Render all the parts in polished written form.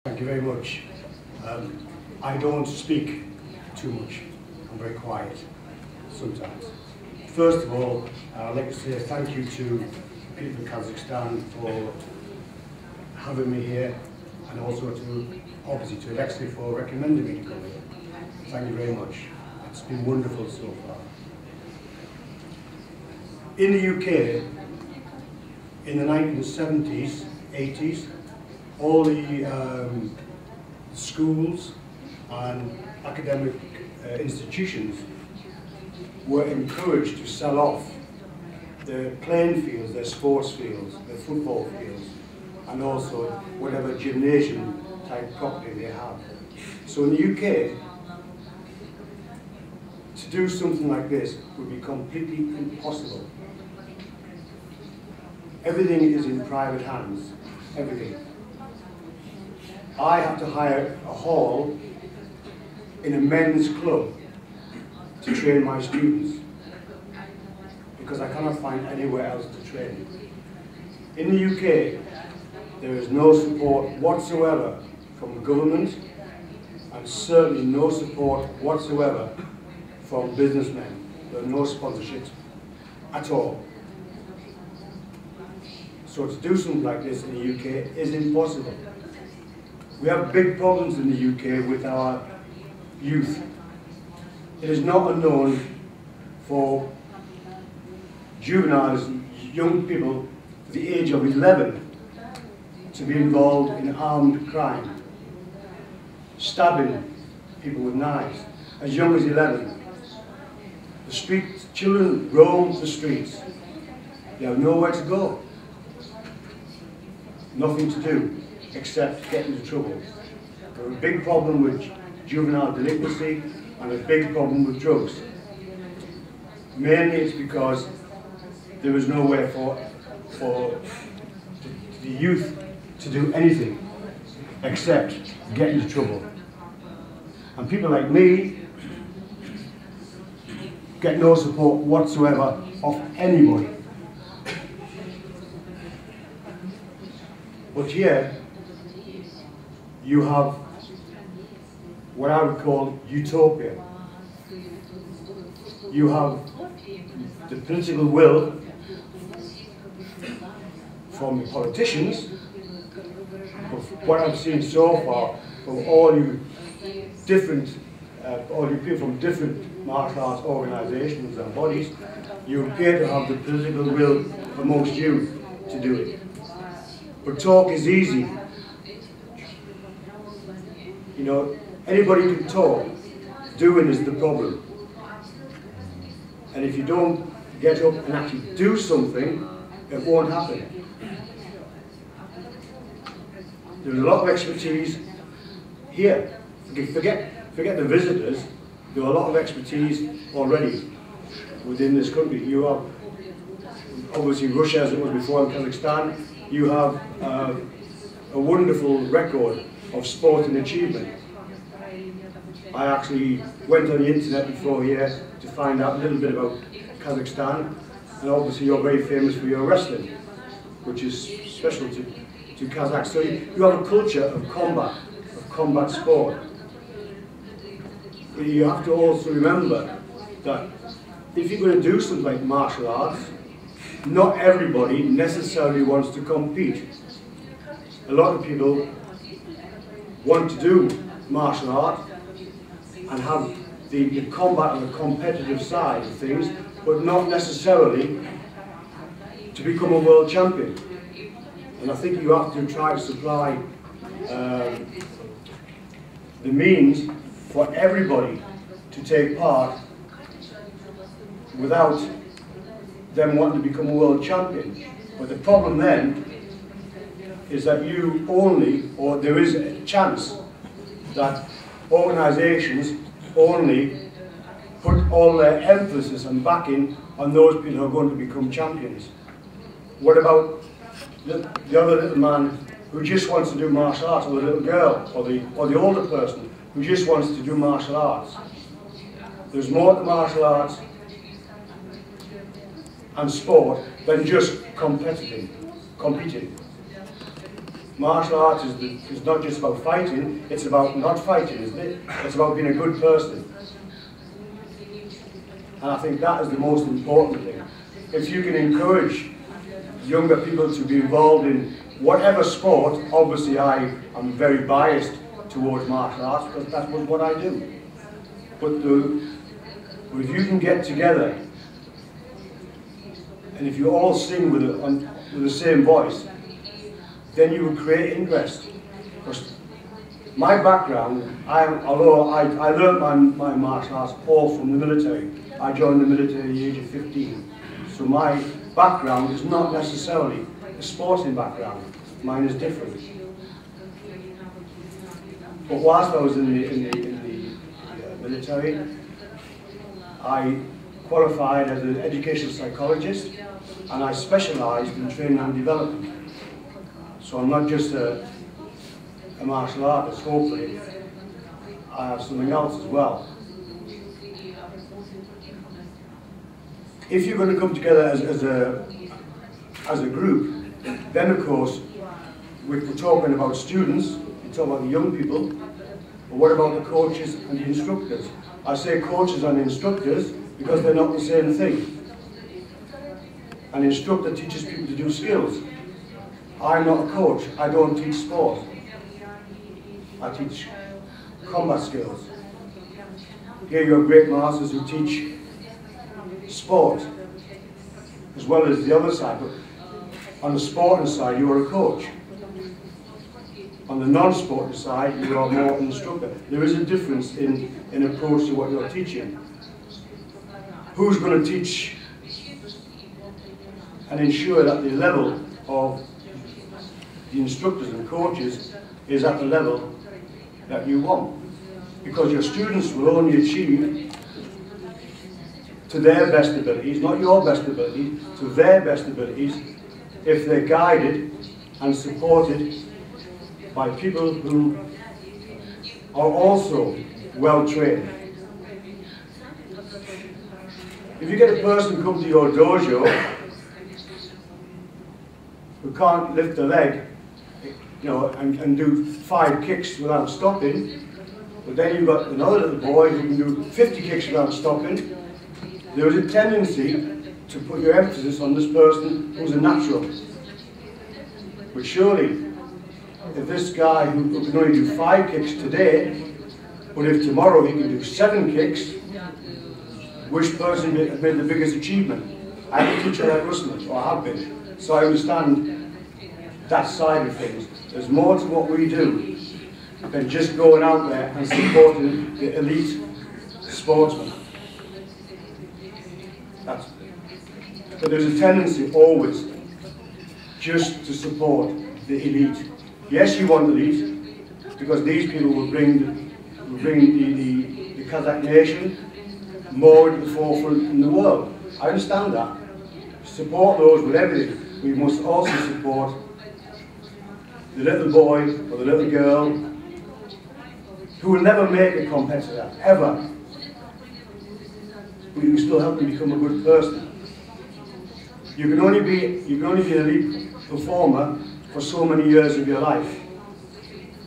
Thank you very much. I don't speak too much. I'm very quiet sometimes. First of all, I'd like to say thank you to people in Kazakhstan for having me here, and also to, obviously, to Alexey for recommending me to come here. Thank you very much. It's been wonderful so far. In the UK, in the 1970s, 80s, all the schools and academic institutions were encouraged to sell off their playing fields, their sports fields, their football fields, and also whatever gymnasium type property they have. So in the UK, to do something like this would be completely impossible. Everything is in private hands, everything. I have to hire a hall in a men's club to train my students, because I cannot find anywhere else to train. In the UK, there is no support whatsoever from the government, and certainly no support whatsoever from businessmen. There are no sponsorships at all. So to do something like this in the UK is impossible. We have big problems in the UK with our youth. It is not unknown for juveniles, young people at the age of 11 to be involved in armed crime, stabbing people with knives as young as 11. The streets, children roam the streets. They have nowhere to go. Nothing to do except get into trouble. There's a big problem with juvenile delinquency and a big problem with drugs. Mainly it's because there is nowhere for the youth to do anything except get into trouble. And people like me get no support whatsoever of anybody. But here, you have what I would call utopia. You have the political will from the politicians, but what I've seen so far from all you people from different martial arts organisations and bodies, you appear to have the political will amongst you to do it. But talk is easy. You know, anybody can talk. Doing is the problem. And if you don't get up and actually do something, it won't happen. There's a lot of expertise here. Forget the visitors. There are a lot of expertise already within this country. You have, obviously, Russia, as it was before, in Kazakhstan. You have a wonderful record of sporting achievement. I actually went on the internet before here to find out a little bit about Kazakhstan, and obviously you're very famous for your wrestling, which is special to Kazakhs. So you have a culture of combat sport. But you have to also remember that if you're going to do something like martial arts, not everybody necessarily wants to compete. A lot of people want to do martial art and have the combat and the competitive side of things, but not necessarily to become a world champion. And I think you have to try to supply the means for everybody to take part without them wanting to become a world champion. But the problem then is that you only, or there is a chance that organisations only put all their emphasis and backing on those people who are going to become champions. What about the other little man who just wants to do martial arts, or the little girl, or the older person who just wants to do martial arts? There's more to martial arts and sport than just competing. martial arts is not just about fighting, it's about not fighting, isn't it? It's about being a good person. And I think that is the most important thing. If you can encourage younger people to be involved in whatever sport, obviously I am very biased towards martial arts because that's what I do. But if you can get together and if you all sing with the same voice, then you will create interest. Because my background, although I learned my martial arts all from the military. I joined the military at the age of 15. So my background is not necessarily a sporting background. Mine is different. But whilst I was in the military, I qualified as an educational psychologist, and I specialised in training and development. So I'm not just a martial artist, hopefully I have something else as well. If you're going to come together as a group, then of course we're talking about students, we talk about the young people, but what about the coaches and the instructors? I say coaches and instructors because they're not the same thing. An instructor teaches people to do skills. I'm not a coach, I don't teach sport. I teach combat skills. Here you have great masters who teach sport, as well as the other side. But on the sporting side, you are a coach. On the non-sporting side, you are more an instructor. There is a difference in approach to what you're teaching. Who's going to teach and ensure that the level of the instructors and coaches is at the level that you want? Because your students will only achieve to their best abilities, not your best abilities, to their best abilities, if they're guided and supported by people who are also well trained. If you get a person come to your dojo who can't lift a leg, you know, and do 5 kicks without stopping, but then you've got another little boy who can do 50 kicks without stopping, there is a tendency to put your emphasis on this person who's a natural. But surely, if this guy who can only do 5 kicks today, but if tomorrow he can do 7 kicks, which person made the biggest achievement? I'm a teacher at Ruslan, or have been, so I understand that side of things. There's more to what we do than just going out there and supporting the elite sportsmen. But there's a tendency always just to support the elite. Yes, you want elite, because these people will bring the Kazakh nation more to the forefront in the world. I understand that. Support those with everything. We must also support the little boy or the little girl who will never make a competitor, ever. But you can still help them become a good person. You can only be an elite performer for so many years of your life.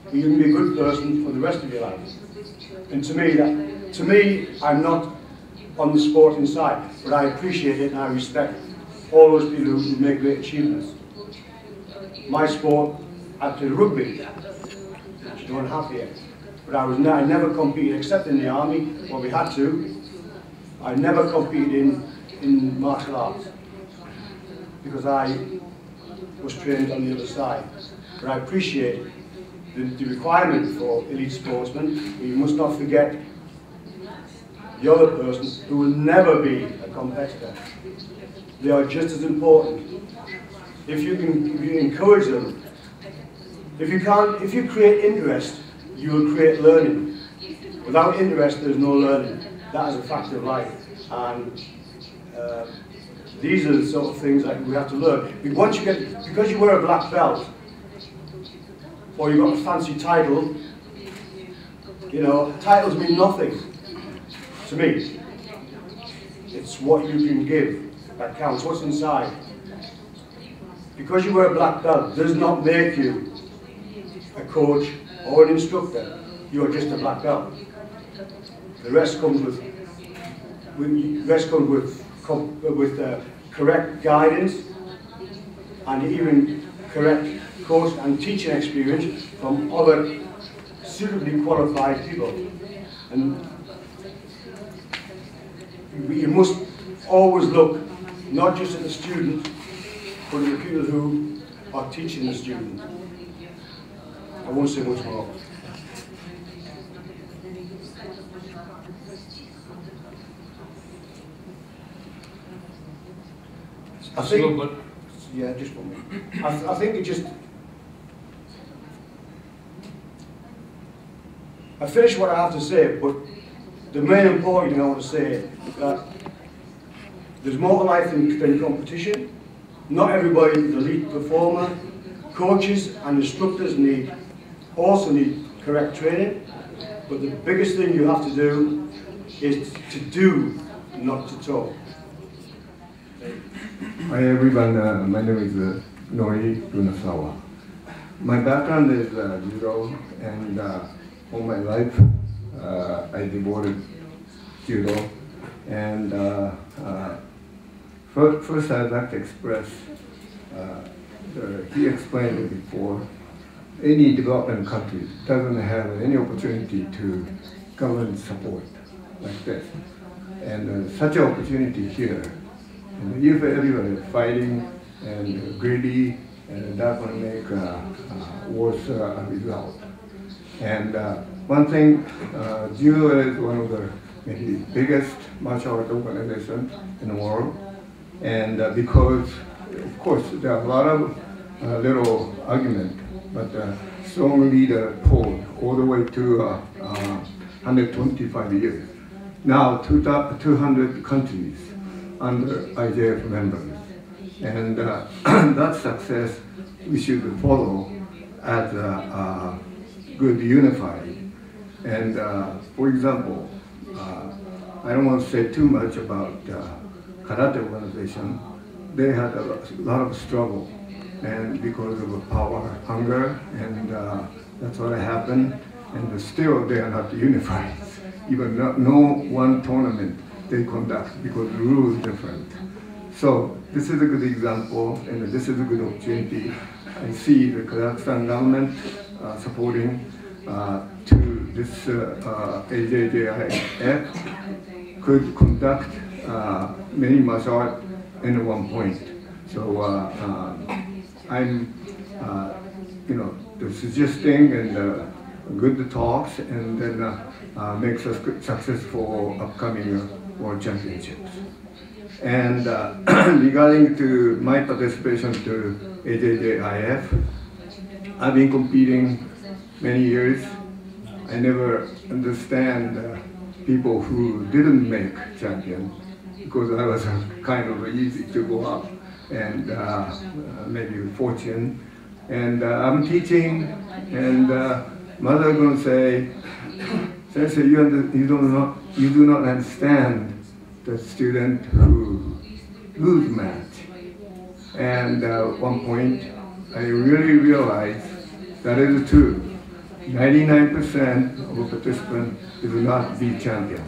But you can be a good person for the rest of your life. And to me, I'm not on the sporting side, but I appreciate it and I respect all those people who make great achievements. My sport, I played rugby, which you don't have here. But I never competed except in the army, where we had to. I never competed in martial arts because I was trained on the other side. But I appreciate the requirement for elite sportsmen. But you must not forget the other person who will never be a competitor. They are just as important. If you encourage them, if you create interest, you will create learning. Without interest, there's no learning. That is a fact of life. And these are the sort of things that we have to learn. Because you wear a black belt, or you've got a fancy title, you know, titles mean nothing to me. It's what you can give that counts, what's inside. Because you wear a black belt does not make you a coach or an instructor, you're just a black belt. The rest comes with correct guidance and even correct course and teaching experience from other suitably qualified people. And you must always look not just at the student, but at the people who are teaching the student. I won't say much more. I think, yeah, just one minute. I think it just, I finished what I have to say, but the main important thing I want to say is that there's more to life than competition. Not everybody is an elite performer. Coaches and instructors also need correct training, but the biggest thing you have to do is to do, not to talk. Hi everyone, my name is Nori Runasawa. My background is judo, and all my life I devoted judo. And first I'd like to express, he explained it before, any developing country doesn't have any opportunity to government support like this. And such an opportunity here. And if everybody is fighting and greedy, and that will make worse result. And one thing, judo is one of the maybe biggest martial arts organization in the world. And because, of course, there are a lot of little argument, but strong leader pulled all the way to 125 years. Now 200 countries under IJF members. And that success we should follow as a good unified. And for example, I don't want to say too much about karate organization. They had a lot of struggle, and because of power, hunger, and that's what happened. And still they are not unified. Even no one tournament they conduct because the rule is different. So this is a good example, and this is a good opportunity. I see the Kazakhstan government supporting to this AJJIF could conduct many martial arts in one point. So I'm, suggesting and good talks, and then makes us successful upcoming World Championships. And regarding to my participation to AJJIF, I've been competing many years. I never understand people who didn't make champion, because I was kind of easy to go up and maybe fortune. And I'm teaching, and mother gonna say, Sensei, you do not understand the student who lose match. And at one point, I really realized that is true. 99% of the participants do not be champion.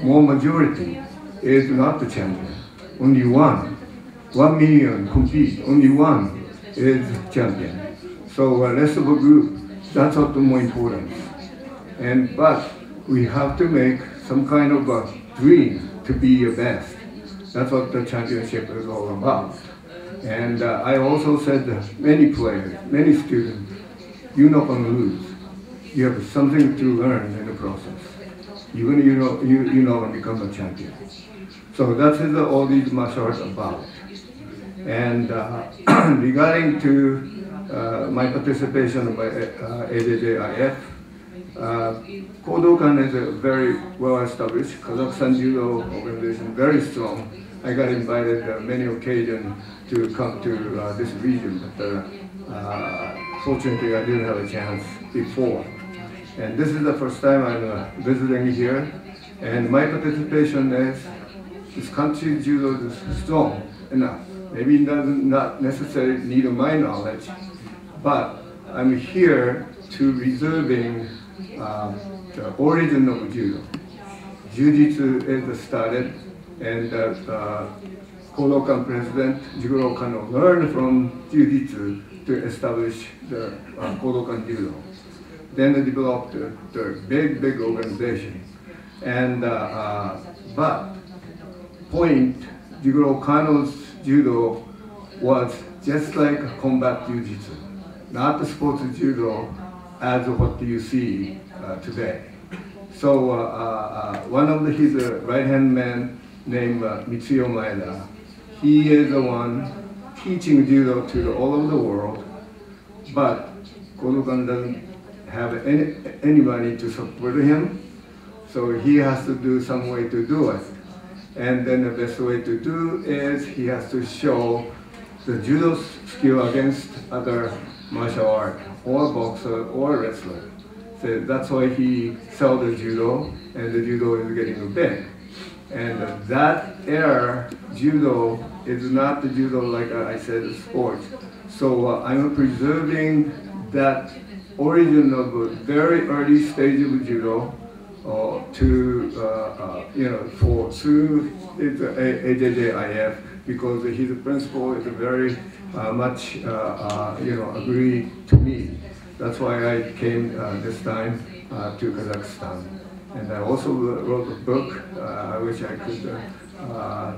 More majority is not the champion. Only 1 million compete, only 1 is champion. So rest of the group, that's what the more important. But we have to make some kind of a dream to be the best. That's what the championship is all about. And I also said that many players, many students, you're not going to lose. You have something to learn in the process. Even you're not going to become a champion. So that's what all these martial arts about. And regarding to my participation by AJJIF, Kodokan is a very well-established Kazakhstan judo organization, very strong. I got invited many occasions to come to this region, but fortunately I didn't have a chance before. And this is the first time I'm visiting here, and my participation is this country judo is strong enough. Maybe it does not necessarily need my knowledge, but I'm here to preserving the origin of judo. Jiu-jitsu is started, and Kodokan president Jigoro Kano learned from jiu-jitsu to establish the Kodokan judo. Then they developed the big organization. And but point Jigoro Kano's judo was just like combat jiu-jitsu, not the sports judo as what you see today. So one of his right-hand men named Mitsuyo Maeda, he is the one teaching judo to all over the world, but Kodokan doesn't have anybody to support him, so he has to do some way to do it. And then the best way to do is he has to show the judo skill against other martial art, or boxer, or wrestler. So that's why he sells the judo, and the judo is getting big. And that era, judo is not the judo like I said, sports. So I'm preserving that origin of a very early stage of judo for through AJJIF, because his principle is very much agree to me. That's why I came this time to Kazakhstan. And I also wrote a book. I wish I could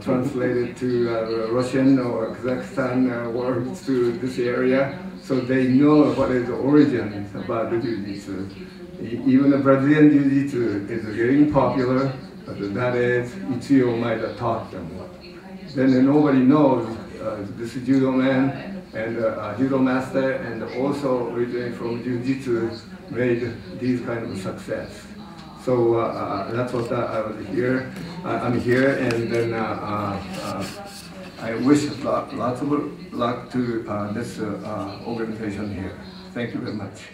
translate it to Russian or Kazakhstan words to this area, so they know what is the origin about the jiu-jitsu. Even the Brazilian jiu-jitsu is getting popular, but that is Mitsuyo Maeda taught them. Then nobody knows this judo man and judo master, and also originally from jiu-jitsu made these kind of success. So that's what I was here. I'm here, and then I wish lots of luck to this organization here. Thank you very much.